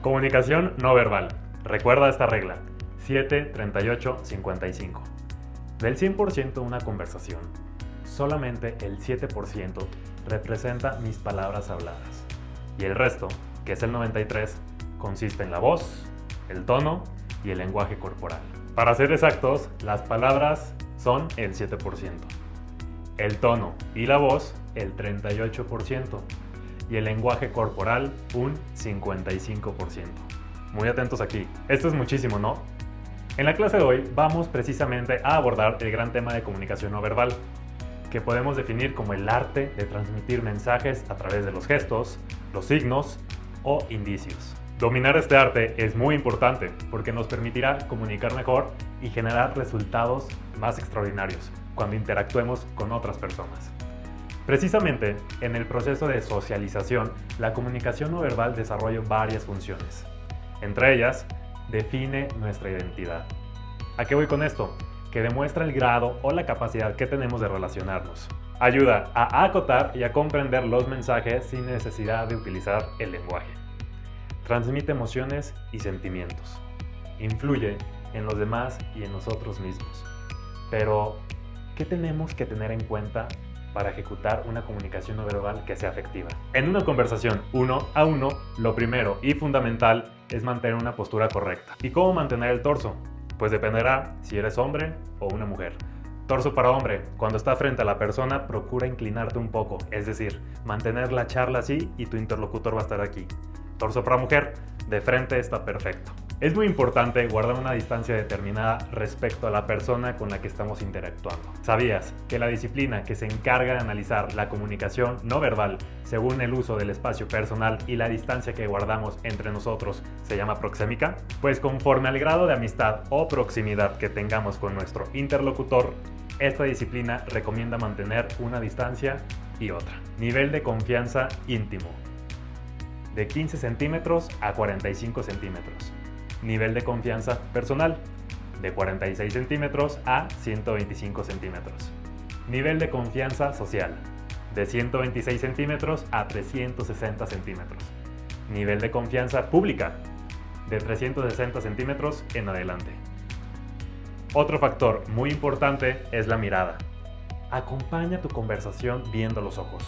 Comunicación no verbal. Recuerda esta regla. 7, 38, 55. Del 100% de una conversación, solamente el 7% representa mis palabras habladas. Y el resto, que es el 93%, consiste en la voz, el tono y el lenguaje corporal. Para ser exactos, las palabras son el 7%, el tono y la voz el 38% y el lenguaje corporal un 55%. Muy atentos aquí. Esto es muchísimo, ¿no? En la clase de hoy vamos precisamente a abordar el gran tema de comunicación no verbal, que podemos definir como el arte de transmitir mensajes a través de los gestos, los signos o indicios. Dominar este arte es muy importante porque nos permitirá comunicar mejor y generar resultados más extraordinarios cuando interactuemos con otras personas. Precisamente, en el proceso de socialización, la comunicación no verbal desarrolla varias funciones. Entre ellas, define nuestra identidad. ¿A qué voy con esto? Que demuestra el grado o la capacidad que tenemos de relacionarnos. Ayuda a acotar y a comprender los mensajes sin necesidad de utilizar el lenguaje. Transmite emociones y sentimientos. Influye en los demás y en nosotros mismos. Pero, ¿qué tenemos que tener en cuenta para ejecutar una comunicación no verbal que sea efectiva? En una conversación uno a uno, lo primero y fundamental es mantener una postura correcta. ¿Y cómo mantener el torso? Pues dependerá si eres hombre o una mujer. Torso para hombre, cuando está frente a la persona, procura inclinarte un poco, es decir, mantener la charla así y tu interlocutor va a estar aquí. Torso para mujer, de frente está perfecto. Es muy importante guardar una distancia determinada respecto a la persona con la que estamos interactuando. ¿Sabías que la disciplina que se encarga de analizar la comunicación no verbal según el uso del espacio personal y la distancia que guardamos entre nosotros se llama proxémica? Pues conforme al grado de amistad o proximidad que tengamos con nuestro interlocutor, esta disciplina recomienda mantener una distancia y otra. Nivel de confianza íntimo. De 15 centímetros a 45 centímetros. Nivel de confianza personal, de 46 centímetros a 125 centímetros. Nivel de confianza social, de 126 centímetros a 360 centímetros. Nivel de confianza pública, de 360 centímetros en adelante. Otro factor muy importante es la mirada. Acompaña tu conversación viendo los ojos,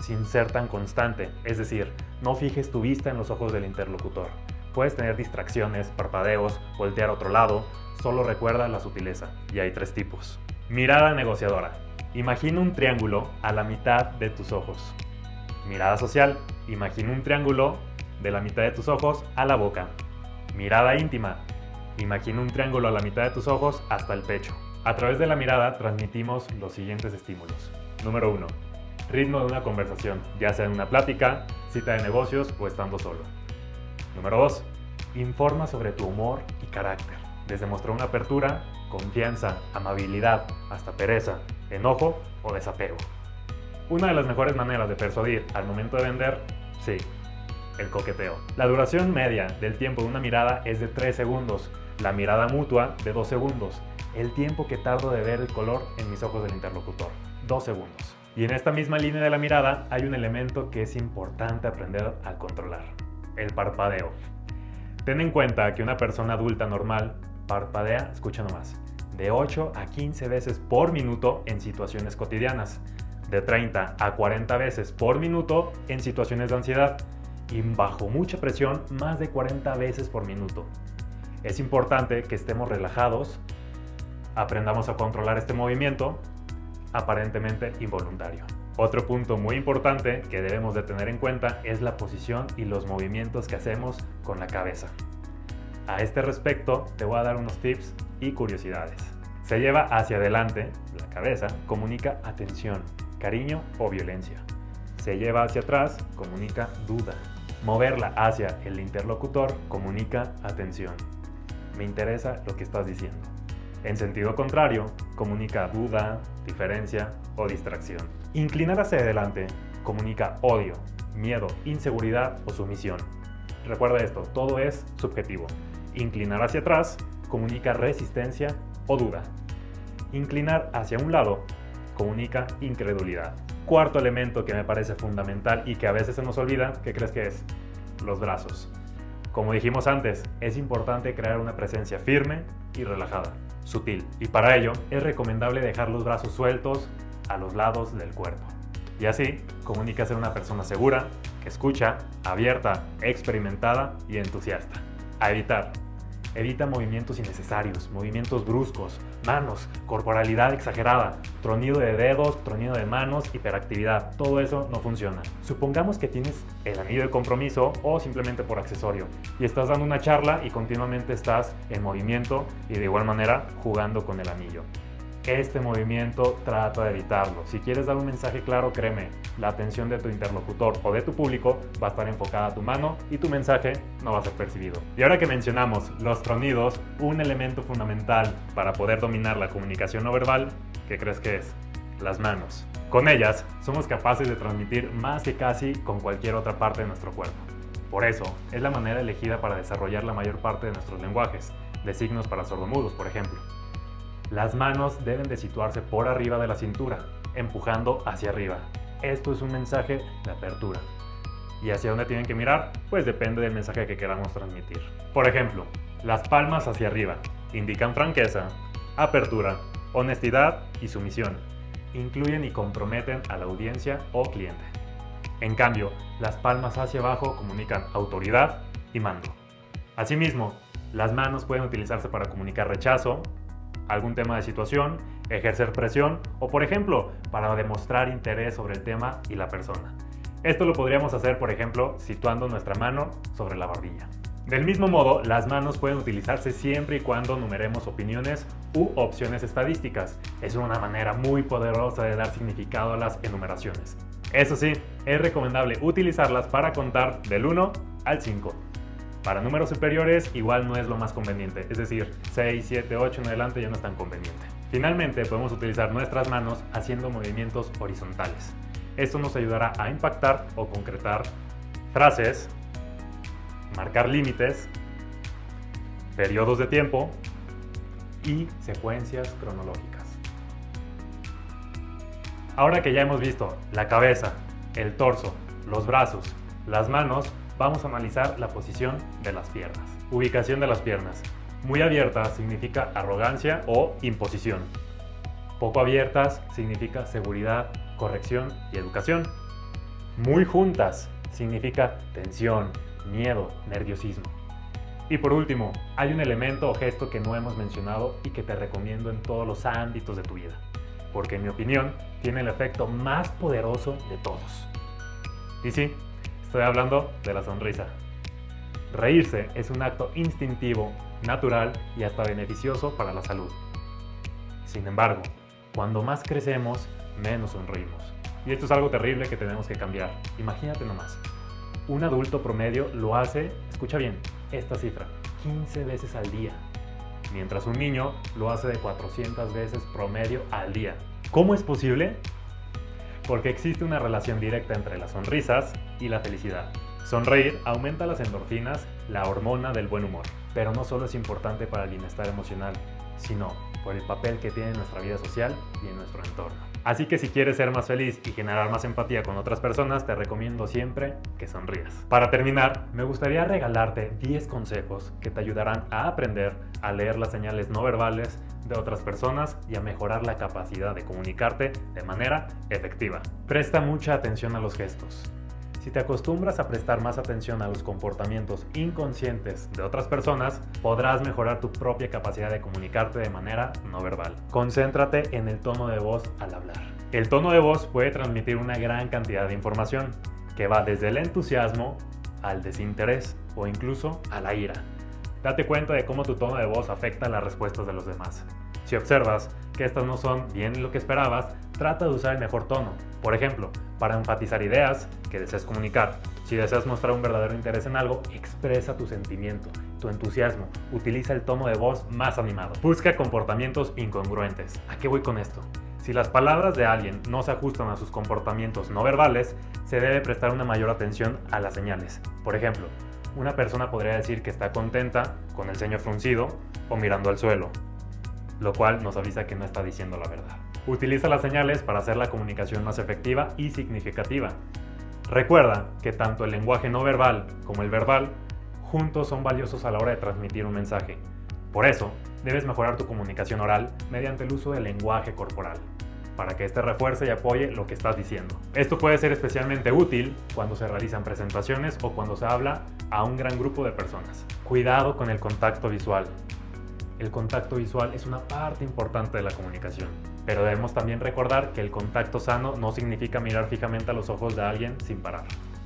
sin ser tan constante, es decir, no fijes tu vista en los ojos del interlocutor. Puedes tener distracciones, parpadeos, voltear a otro lado, solo recuerda la sutileza, y hay 3 tipos. Mirada negociadora. Imagina un triángulo a la mitad de tus ojos. Mirada social. Imagina un triángulo de la mitad de tus ojos a la boca. Mirada íntima. Imagina un triángulo a la mitad de tus ojos hasta el pecho. A través de la mirada transmitimos los siguientes estímulos. Número 1. Ritmo de una conversación, ya sea en una plática, cita de negocios o estando solo. Número 2. Informa sobre tu humor y carácter, desde mostrar una apertura, confianza, amabilidad, hasta pereza, enojo o desapego. Una de las mejores maneras de persuadir al momento de vender, sí, el coqueteo. La duración media del tiempo de una mirada es de 3 segundos, la mirada mutua de 2 segundos, el tiempo que tardo de ver el color en mis ojos del interlocutor, 2 segundos. Y en esta misma línea de la mirada hay un elemento que es importante aprender a controlar. El parpadeo. Ten en cuenta que una persona adulta normal parpadea, escucha nomás, de 8 a 15 veces por minuto en situaciones cotidianas, de 30 a 40 veces por minuto en situaciones de ansiedad y bajo mucha presión más de 40 veces por minuto. Es importante que estemos relajados, aprendamos a controlar este movimiento aparentemente involuntario. Otro punto muy importante que debemos de tener en cuenta es la posición y los movimientos que hacemos con la cabeza. A este respecto te voy a dar unos tips y curiosidades. Se lleva hacia adelante, la cabeza comunica atención, cariño o violencia. Se lleva hacia atrás, comunica duda. Moverla hacia el interlocutor comunica atención. Me interesa lo que estás diciendo. En sentido contrario, comunica duda, diferencia o distracción. Inclinar hacia adelante comunica odio, miedo, inseguridad o sumisión. Recuerda esto, todo es subjetivo. Inclinar hacia atrás comunica resistencia o duda. Inclinar hacia un lado comunica incredulidad. Cuarto elemento que me parece fundamental y que a veces se nos olvida, ¿qué crees que es? Los brazos. Como dijimos antes, es importante crear una presencia firme y relajada, sutil, y para ello es recomendable dejar los brazos sueltos a los lados del cuerpo. Y así, comunica ser una persona segura, que escucha, abierta, experimentada y entusiasta. A evitar. Evita movimientos innecesarios, movimientos bruscos, manos, corporalidad exagerada, tronido de dedos, tronido de manos, hiperactividad. Todo eso no funciona. Supongamos que tienes el anillo de compromiso o simplemente por accesorio y estás dando una charla y continuamente estás en movimiento y de igual manera jugando con el anillo. Este movimiento trata de evitarlo. Si quieres dar un mensaje claro, créeme, la atención de tu interlocutor o de tu público va a estar enfocada a tu mano y tu mensaje no va a ser percibido. Y ahora que mencionamos los tronidos, un elemento fundamental para poder dominar la comunicación no verbal, ¿qué crees que es? Las manos. Con ellas somos capaces de transmitir más que casi con cualquier otra parte de nuestro cuerpo. Por eso, es la manera elegida para desarrollar la mayor parte de nuestros lenguajes, de signos para sordomudos, por ejemplo. Las manos deben de situarse por arriba de la cintura, empujando hacia arriba. Esto es un mensaje de apertura. ¿Y hacia dónde tienen que mirar? Pues depende del mensaje que queramos transmitir. Por ejemplo, las palmas hacia arriba indican franqueza, apertura, honestidad y sumisión. Incluyen y comprometen a la audiencia o cliente. En cambio, las palmas hacia abajo comunican autoridad y mando. Asimismo, las manos pueden utilizarse para comunicar rechazo, algún tema de situación, ejercer presión o, por ejemplo, para demostrar interés sobre el tema y la persona. Esto lo podríamos hacer, por ejemplo, situando nuestra mano sobre la barbilla. Del mismo modo, las manos pueden utilizarse siempre y cuando numeremos opiniones u opciones estadísticas. Es una manera muy poderosa de dar significado a las enumeraciones. Eso sí, es recomendable utilizarlas para contar del 1 al 5. Para números superiores igual no es lo más conveniente, es decir, 6, 7, 8 en adelante ya no es tan conveniente. Finalmente podemos utilizar nuestras manos haciendo movimientos horizontales. Esto nos ayudará a impactar o concretar frases, marcar límites, periodos de tiempo y secuencias cronológicas. Ahora que ya hemos visto la cabeza, el torso, los brazos, las manos, vamos a analizar la posición de las piernas. Ubicación de las piernas. Muy abiertas significa arrogancia o imposición. Poco abiertas significa seguridad, corrección y educación. Muy juntas significa tensión, miedo, nerviosismo. Y por último, hay un elemento o gesto que no hemos mencionado y que te recomiendo en todos los ámbitos de tu vida, porque en mi opinión tiene el efecto más poderoso de todos. Y sí, estoy hablando de la sonrisa. Reírse es un acto instintivo, natural y hasta beneficioso para la salud. Sin embargo, cuando más crecemos, menos sonreímos. Y esto es algo terrible que tenemos que cambiar. Imagínate nomás. Un adulto promedio lo hace, escucha bien, esta cifra, 15 veces al día. Mientras un niño lo hace de 400 veces promedio al día. ¿Cómo es posible? Porque existe una relación directa entre las sonrisas y la felicidad. Sonreír aumenta las endorfinas, la hormona del buen humor. Pero no solo es importante para el bienestar emocional, sino por el papel que tiene en nuestra vida social y en nuestro entorno. Así que si quieres ser más feliz y generar más empatía con otras personas, te recomiendo siempre que sonrías. Para terminar, me gustaría regalarte 10 consejos que te ayudarán a aprender a leer las señales no verbales de otras personas y a mejorar la capacidad de comunicarte de manera efectiva. Presta mucha atención a los gestos. Si te acostumbras a prestar más atención a los comportamientos inconscientes de otras personas, podrás mejorar tu propia capacidad de comunicarte de manera no verbal. Concéntrate en el tono de voz al hablar. El tono de voz puede transmitir una gran cantidad de información, que va desde el entusiasmo al desinterés o incluso a la ira. Date cuenta de cómo tu tono de voz afecta las respuestas de los demás. Si observas que estas no son bien lo que esperabas, trata de usar el mejor tono. Por ejemplo, para enfatizar ideas que deseas comunicar. Si deseas mostrar un verdadero interés en algo, expresa tu sentimiento, tu entusiasmo. Utiliza el tono de voz más animado. Busca comportamientos incongruentes. ¿A qué voy con esto? Si las palabras de alguien no se ajustan a sus comportamientos no verbales, se debe prestar una mayor atención a las señales. Por ejemplo, una persona podría decir que está contenta con el ceño fruncido o mirando al suelo, lo cual nos avisa que no está diciendo la verdad. Utiliza las señales para hacer la comunicación más efectiva y significativa. Recuerda que tanto el lenguaje no verbal como el verbal juntos son valiosos a la hora de transmitir un mensaje. Por eso, debes mejorar tu comunicación oral mediante el uso del lenguaje corporal, para que éste refuerce y apoye lo que estás diciendo. Esto puede ser especialmente útil cuando se realizan presentaciones o cuando se habla a un gran grupo de personas. Cuidado con el contacto visual. El contacto visual es una parte importante de la comunicación, pero debemos también recordar que el contacto sano no significa mirar fijamente a los ojos de alguien sin parar.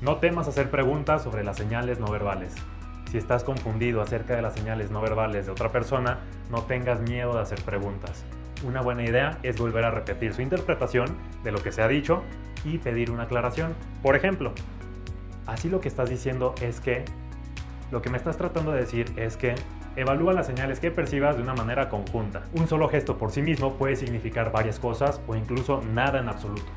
No temas hacer preguntas sobre las señales no verbales. Si estás confundido acerca de las señales no verbales de otra persona, no tengas miedo de hacer preguntas. Una buena idea es volver a repetir su interpretación de lo que se ha dicho y pedir una aclaración. Por ejemplo, así lo que estás diciendo es que, lo que me estás tratando de decir es que, evalúa las señales que percibas de una manera conjunta. Un solo gesto por sí mismo puede significar varias cosas o incluso nada en absoluto.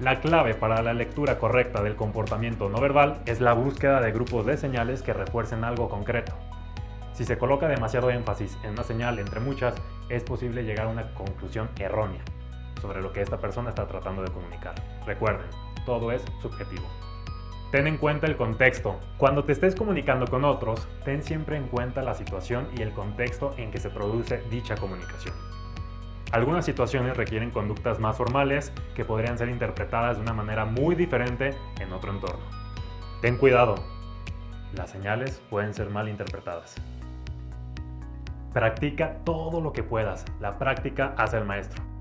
La clave para la lectura correcta del comportamiento no verbal es la búsqueda de grupos de señales que refuercen algo concreto. Si se coloca demasiado énfasis en una señal entre muchas, es posible llegar a una conclusión errónea sobre lo que esta persona está tratando de comunicar. Recuerden, todo es subjetivo. Ten en cuenta el contexto. Cuando te estés comunicando con otros, ten siempre en cuenta la situación y el contexto en que se produce dicha comunicación. Algunas situaciones requieren conductas más formales que podrían ser interpretadas de una manera muy diferente en otro entorno. Ten cuidado, las señales pueden ser mal interpretadas. Practica todo lo que puedas. La práctica hace al maestro.